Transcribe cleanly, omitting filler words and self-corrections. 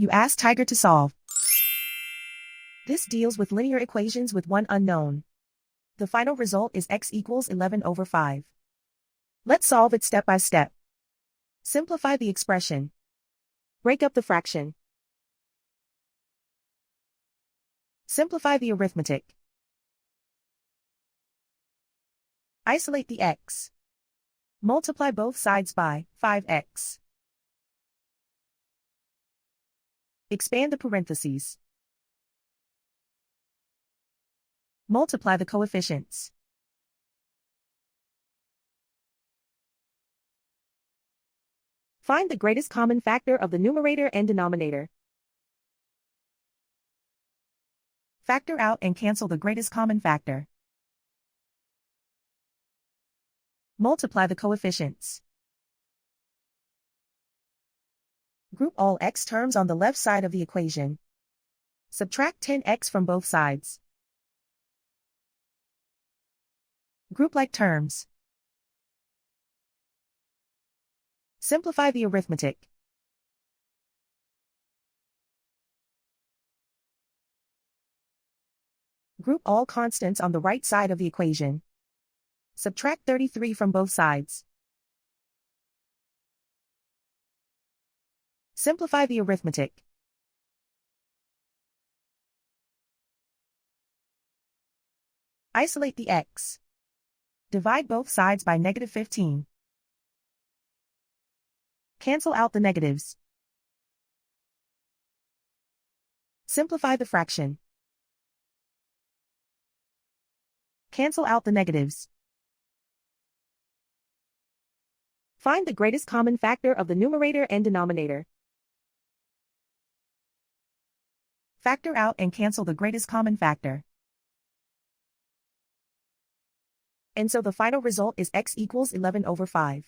You ask Tiger to solve. This deals with linear equations with one unknown. The final result is x equals 11 over 5. Let's solve it step by step. Simplify the expression. Break up the fraction. Simplify the arithmetic. Isolate the x. Multiply both sides by 5x. Expand the parentheses. Multiply the coefficients. Find the greatest common factor of the numerator and denominator. Factor out and cancel the greatest common factor. Multiply the coefficients. Group all x terms on the left side of the equation. Subtract 10x from both sides. Group like terms. Simplify the arithmetic. Group all constants on the right side of the equation. Subtract 33 from both sides. Simplify the arithmetic. Isolate the x. Divide both sides by -15. Cancel out the negatives. Simplify the fraction. Cancel out the negatives. Find the greatest common factor of the numerator and denominator. Factor out and cancel the greatest common factor. And so the final result is x equals 11 over 5.